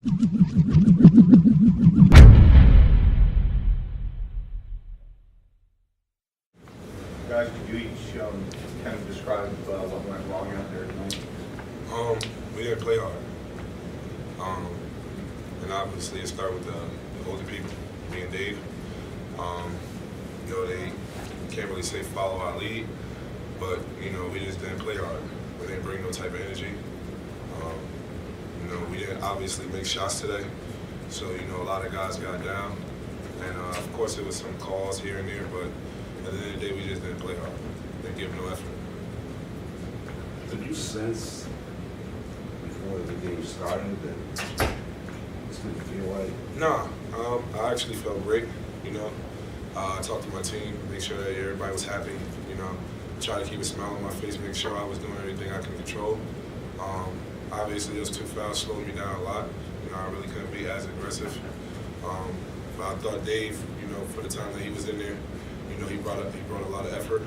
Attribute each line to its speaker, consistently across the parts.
Speaker 1: Guys, could you each kind of describe what went wrong out there tonight?
Speaker 2: We didn't play hard. And obviously it started with the older people, me and Dave. They can't really say follow our lead, but, we just didn't play hard. We didn't bring no type of energy. We didn't obviously make shots today, so, a lot of guys got down. And, of course, there was some calls here and there, but at the end of the day, we just didn't play hard. Didn't give no effort.
Speaker 3: Did you sense before the game started that this didn't feel like?
Speaker 2: Nah, I actually felt great. I talked to my team, make sure that everybody was happy. Try to keep a smile on my face, make sure I was doing everything I could control. Obviously, those 2 fouls slowed me down a lot. I really couldn't be as aggressive. But I thought Dave, for the time that he was in there, he brought a lot of effort.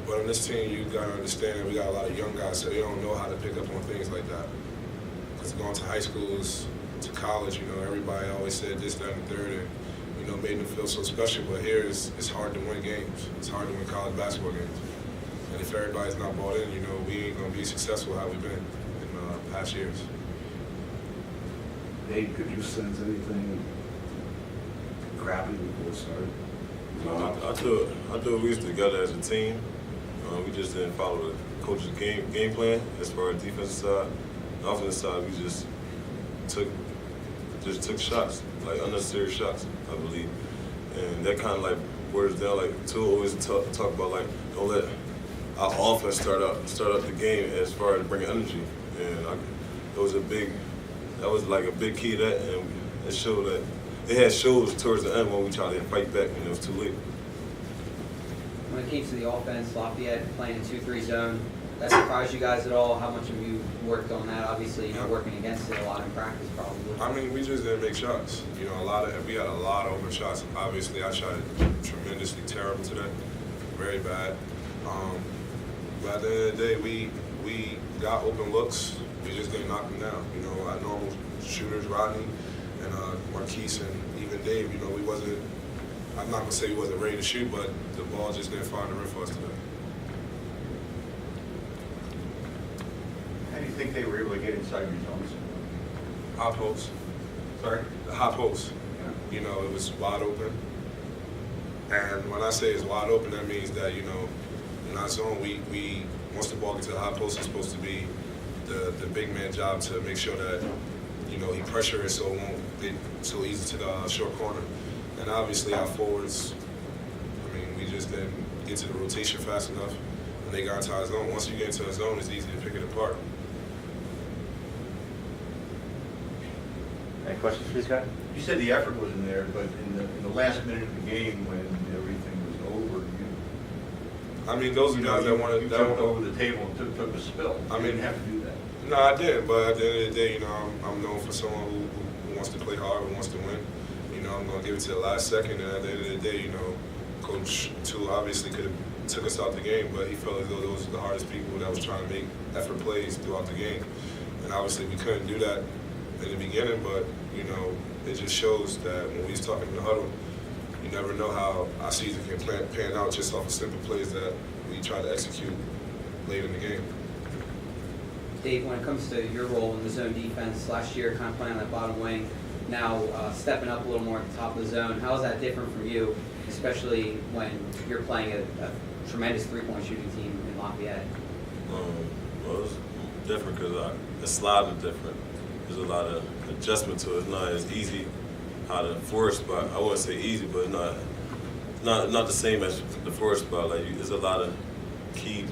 Speaker 2: But on this team, you gotta understand that we got a lot of young guys, so they don't know how to pick up on things like that. Because going to high schools, to college, everybody always said this, that, and the third, and made them feel so special. But here, it's hard to win games. It's hard to win college basketball games. And if everybody's not bought in, we ain't gonna be successful how we've been in past years.
Speaker 3: Dave, could you sense anything crappy before it started?
Speaker 4: I thought we was together as a team. We just didn't follow the coach's game plan as far as defensive side. The offensive side, we just took shots, like unnecessary shots, I believe. And that kind of like wears down. Like Tua always talk about like don't let our offense start up the game as far as bringing energy. And that was like a big key to that, and it showed that it had shows towards the end when we tried to fight back and it was too late.
Speaker 5: When it came to the offense, Lafayette playing a 2-3 zone, that surprised you guys at all? How much have you worked on that? Obviously, working against it a lot in practice, probably.
Speaker 2: I mean, we just didn't make shots. We had a lot of open shots. Obviously, I shot tremendously terrible today, very bad. But at the end of the day, we got open looks. We just didn't knock them down. Our normal shooters, Rodney and Marquise and even Dave. We wasn't. I'm not gonna say we wasn't ready to shoot, but the ball just didn't find the rim for us today.
Speaker 1: How do you think they were able to get inside your zones?
Speaker 2: High post.
Speaker 1: Sorry?
Speaker 2: The high post.
Speaker 1: Yeah.
Speaker 2: It was wide open. And when I say it's wide open, that means that, in our zone, we once the ball gets to the high post, it's supposed to be the big man job to make sure that, he pressure it so it won't get so easy to the short corner. And obviously our forwards, we just didn't get to the rotation fast enough, and they got into our zone. Once you get into a zone, it's easy to pick it apart.
Speaker 6: Any questions for this guy?
Speaker 1: You said the effort wasn't there, but in the last minute of the game when everything was over,
Speaker 2: Those are guys that wanted.
Speaker 1: You jumped over the table and took a spill. You didn't have to do that.
Speaker 2: No, I didn't. But at the end of the day, I'm known for someone who wants to play hard, who wants to win. I'm going to give it to the last second, and at the end of the day, Coach Tua obviously could have took us out the game, but he felt as though those were the hardest people that was trying to make effort plays throughout the game. And obviously we couldn't do that in the beginning, but, it just shows that when we was talking in the huddle, you never know how our season can pan out just off of simple plays that we try to execute late in the game.
Speaker 5: Dave, when it comes to your role in the zone defense, last year kind of playing on that bottom wing, now stepping up a little more at the top of the zone, how is that different from you, especially when you're playing a tremendous three-point shooting team in Lafayette?
Speaker 4: Well, it's different because the sliding is different. There's a lot of adjustment to it. It's not as easy how to force spot. I wouldn't say easy, but not the same as the force spot. Like there's a lot of keys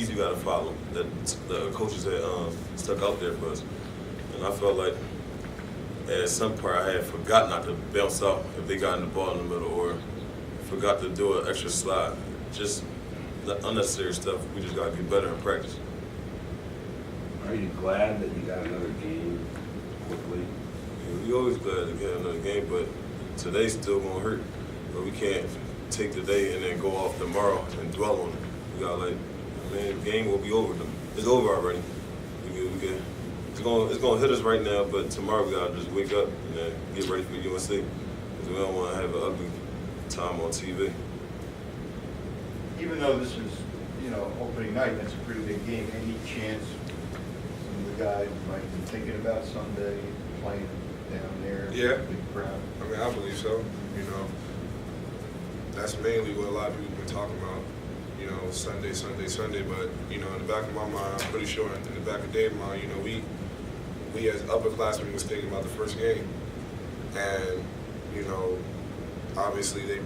Speaker 4: you got to follow that the coaches had stuck out there for us, and I felt like at some part I had forgot not to bounce out if they got in the ball in the middle, or forgot to do an extra slide. Just unnecessary stuff. We just got to get better in practice.
Speaker 3: Are you glad that you got another game quickly?
Speaker 4: Yeah, we always glad to get another game, but today's still gonna hurt. But we can't take today and then go off tomorrow and dwell on it. We got the game will be over. It's over already. We good. it's gonna hit us right now, but tomorrow we gotta just wake up and then get ready for UNC because we don't want to have an ugly time on TV.
Speaker 1: Even though this is, opening night, that's a pretty big game, any chance some of the guys might be thinking about Sunday playing down there?
Speaker 2: Yeah.
Speaker 1: Big crowd.
Speaker 2: I mean, I believe so. That's mainly what a lot of people have been talking about. Sunday. But in the back of my mind, I'm pretty sure in the back of Dave's mind, we as upperclassmen was thinking about the first game, and obviously they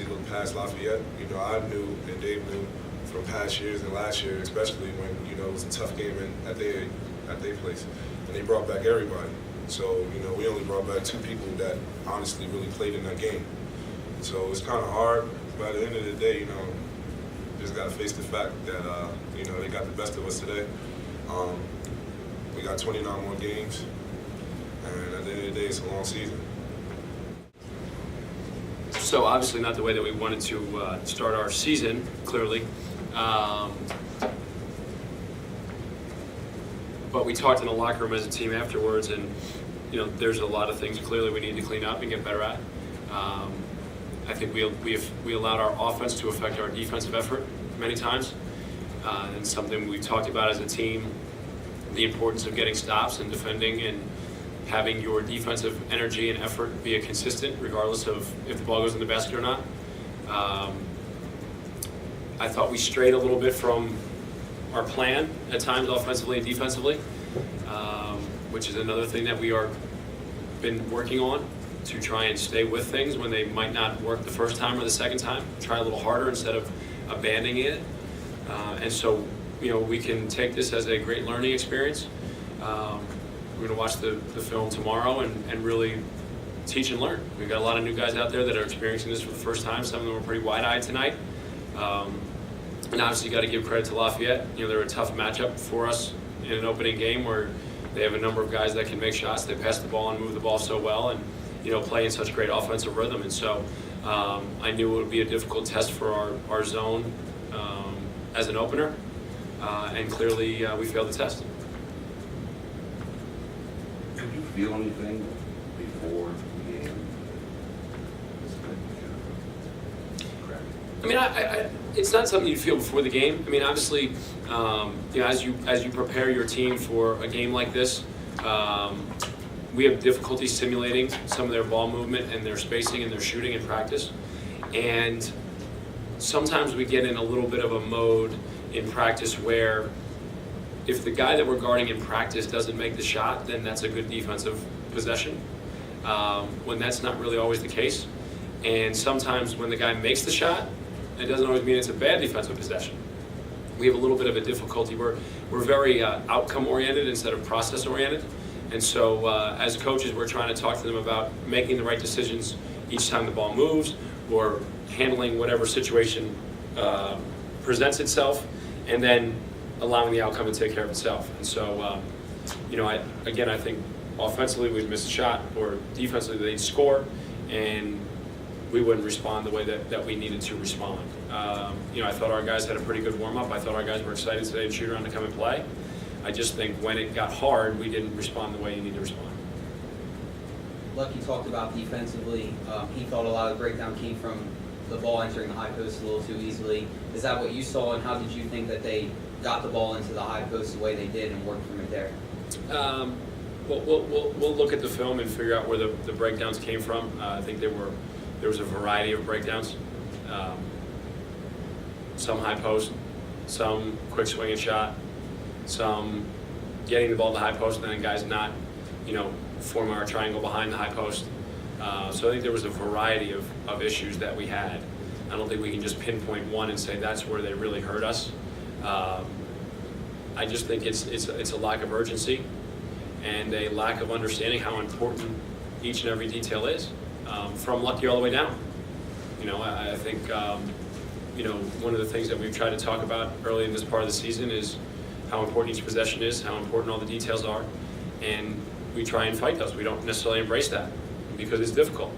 Speaker 2: looked past Lafayette. I knew and Dave knew from past years and last year, especially when it was a tough game at their place, and they brought back everybody. So we only brought back 2 people that honestly really played in that game. So it's kind of hard, but at the end of the day, just got to face the fact that they got the best of us today. We got 29 more games, and at the end of the day, it's a long season.
Speaker 6: So obviously not the way that we wanted to start our season, clearly. But we talked in the locker room as a team afterwards, and there's a lot of things clearly we need to clean up and get better at. I think we allowed our offense to affect our defensive effort many times, and something we talked about as a team, the importance of getting stops and defending and having your defensive energy and effort be a consistent regardless of if the ball goes in the basket or not. I thought we strayed a little bit from our plan at times offensively and defensively, which is another thing that we are been working on, to try and stay with things when they might not work the first time or the second time. Try a little harder instead of abandoning it. And so, we can take this as a great learning experience. We're going to watch the film tomorrow and really teach and learn. We've got a lot of new guys out there that are experiencing this for the first time. Some of them were pretty wide-eyed tonight. And obviously, you got to give credit to Lafayette. They're a tough matchup for us in an opening game where they have a number of guys that can make shots. They pass the ball and move the ball so well, and play in such great offensive rhythm. And so I knew it would be a difficult test for our zone as an opener, and clearly we failed the test.
Speaker 3: Did you feel anything before the game?
Speaker 6: I mean, it's not something you feel before the game. I mean, obviously, as you prepare your team for a game like this, we have difficulty simulating some of their ball movement and their spacing and their shooting in practice. And sometimes we get in a little bit of a mode in practice where if the guy that we're guarding in practice doesn't make the shot, then that's a good defensive possession, when that's not really always the case. And sometimes when the guy makes the shot, it doesn't always mean it's a bad defensive possession. We have a little bit of a difficulty. We're very outcome-oriented instead of process-oriented. And so as coaches, we're trying to talk to them about making the right decisions each time the ball moves, or handling whatever situation presents itself, and then allowing the outcome to take care of itself. And so, I think offensively we'd miss a shot, or defensively they'd score, and we wouldn't respond the way that we needed to respond. I thought our guys had a pretty good warm-up. I thought our guys were excited today to shoot around to come and play. I just think when it got hard, we didn't respond the way you need to respond.
Speaker 5: Lucky talked about defensively. He thought a lot of the breakdown came from the ball entering the high post a little too easily. Is that what you saw, and how did you think that they got the ball into the high post the way they did and worked from it there?
Speaker 6: We'll look at the film and figure out where the breakdowns came from. I think there was a variety of breakdowns. Some high post, some quick swinging shot, some getting the ball to the high post, and then guys not, forming our triangle behind the high post. So I think there was a variety of issues that we had. I don't think we can just pinpoint one and say that's where they really hurt us. I just think it's a lack of urgency and a lack of understanding how important each and every detail is, from Lucky all the way down. I think one of the things that we've tried to talk about early in this part of the season is how important each possession is, how important all the details are, and we try and fight those. We don't necessarily embrace that because it's difficult.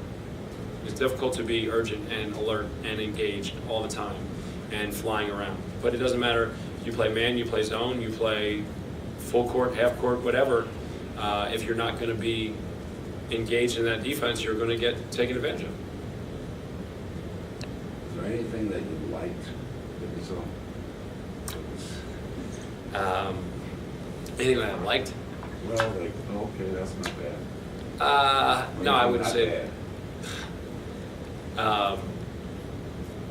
Speaker 6: It's difficult to be urgent and alert and engaged all the time and flying around. But it doesn't matter if you play man, you play zone, you play full court, half court, whatever. if you're not going to be engaged in that defense, you're going to get taken advantage of.
Speaker 3: Is there anything that you liked that you saw?
Speaker 6: Anything that I liked?
Speaker 3: Well, like, okay, that's not bad.
Speaker 6: No, I wouldn't
Speaker 3: Not
Speaker 6: say.
Speaker 3: bad.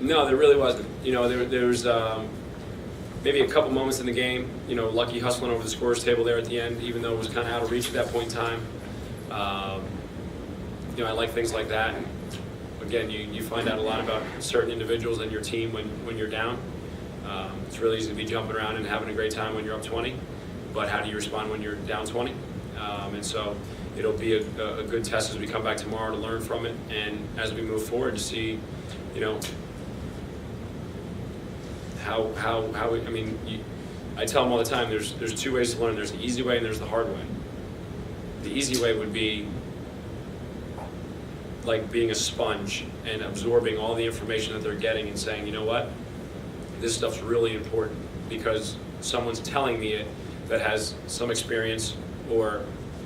Speaker 6: No, there really wasn't. You know, there's maybe a couple moments in the game. You know, Lucky hustling over the scorer's table there at the end, even though it was kind of out of reach at that point in time. You know, I like things like that. Again, you find out a lot about certain individuals and your team when you're down. It's really easy to be jumping around and having a great time when you're up 20, but how do you respond when you're down 20? And so it'll be a good test as we come back tomorrow to learn from it, and as we move forward to see, you know, how I mean, I tell them all the time, there's two ways to learn. There's the easy way and there's the hard way. The easy way would be like being a sponge and absorbing all the information that they're getting and saying, you know what, this stuff's really important because someone's telling me it that has some experience or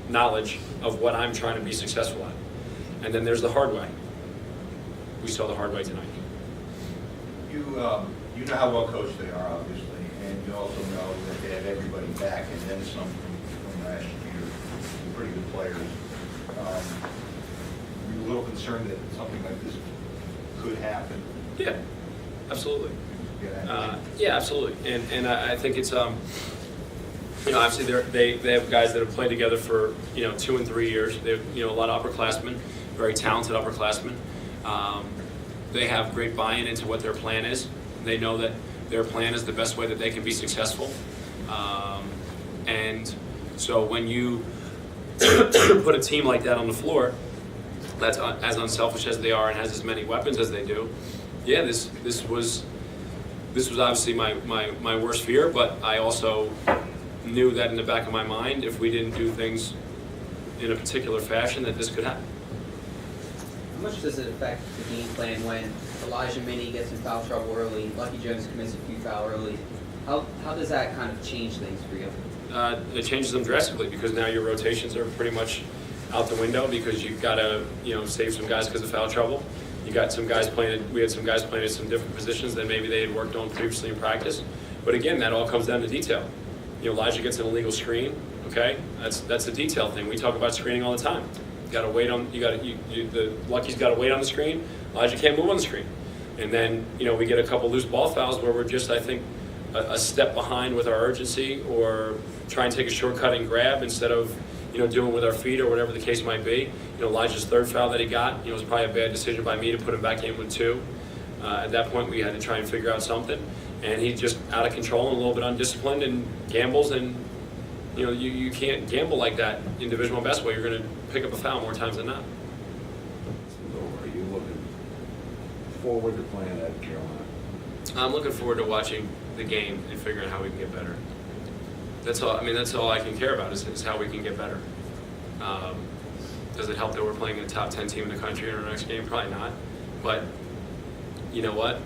Speaker 6: knowledge of what I'm trying to be successful at. And then there's the hard way. We saw the hard way tonight.
Speaker 1: You know how well coached they are, obviously, and you also know that they have everybody back and then some from last year. Some pretty good players. Were you a little concerned that something like this could happen?
Speaker 6: Yeah, absolutely.
Speaker 1: Yeah.
Speaker 6: Yeah, absolutely. And I think it's you know, obviously they have guys that have played together for 2 and 3 years. They have a lot of upperclassmen, very talented upperclassmen. They have great buy-in into what their plan is. They know that their plan is the best way that they can be successful. And so when you put a team like that on the floor, that's as unselfish as they are and has as many weapons as they do. Yeah, this was obviously my worst fear, but I also knew that in the back of my mind, if we didn't do things in a particular fashion, that this could happen.
Speaker 5: How much does it affect the game plan when Elijah Minnie gets in foul trouble early, Lucky Jones commits a few foul early? How does that kind of change things for you?
Speaker 6: It changes them drastically because now your rotations are pretty much out the window because you've got to save some guys because of foul trouble. You got some guys playing. We had some guys playing at some different positions than maybe they had worked on previously in practice. But again, that all comes down to detail. Elijah gets an illegal screen. Okay, that's a detail thing. We talk about screening all the time. You got to wait on. The Lucky's got to wait on the screen. Elijah can't move on the screen. And then we get a couple loose ball fouls where we're just, I think, a step behind with our urgency, or try and take a shortcut and grab instead of doing it with our feet or whatever the case might be. Elijah's third foul that he got, was probably a bad decision by me to put him back in with 2. At that point, we had to try and figure out something, and he's just out of control and a little bit undisciplined and gambles, and you can't gamble like that in Division I basketball. You're going to pick up a foul more times than not.
Speaker 3: So are you looking forward to playing at Carolina?
Speaker 6: I'm looking forward to watching the game and figuring out how we can get better. That's all. I mean, that's all I can care about is how we can get better. Does it help that we're playing a top 10 team in the country in our next game? Probably not. But you know what?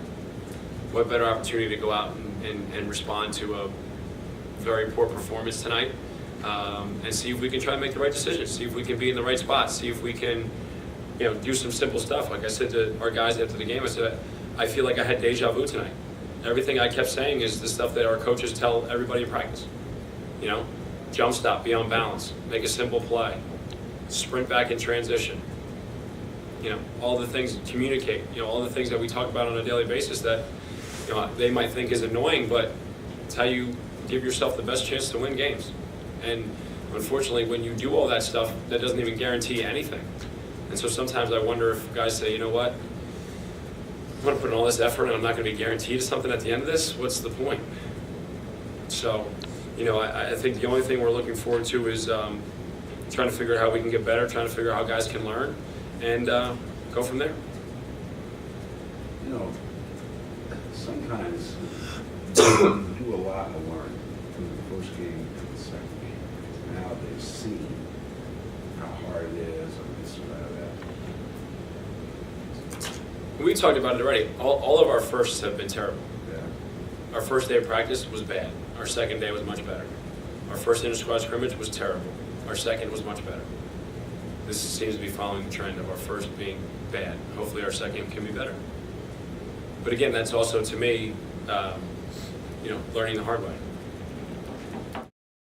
Speaker 6: What better opportunity to go out and respond to a very poor performance tonight, and see if we can try and make the right decisions, see if we can be in the right spot, see if we can do some simple stuff. Like I said to our guys after the game, I said, I feel like I had deja vu tonight. Everything I kept saying is the stuff that our coaches tell everybody in practice. Jump stop, be on balance, make a simple play, sprint back in transition. All the things, communicate, all the things that we talk about on a daily basis that, they might think is annoying, but it's how you give yourself the best chance to win games. And unfortunately, when you do all that stuff, that doesn't even guarantee you anything. And so sometimes I wonder if guys say, you know what, I'm going to put in all this effort and I'm not going to be guaranteed something at the end of this. What's the point? So, I think the only thing we're looking forward to is trying to figure out how we can get better, trying to figure out how guys can learn, and go from there.
Speaker 3: Sometimes you do a lot to learn from the first game to the second game. Now they've seen how hard it is or this or that.
Speaker 6: We talked about it already. All of our firsts have been terrible.
Speaker 3: Yeah.
Speaker 6: Our first day of practice was bad. Our second day was much better. Our first inter-squad scrimmage was terrible. Our second was much better. This seems to be following the trend of our first being bad. Hopefully our second can be better. But again, that's also, to me, learning the hard way.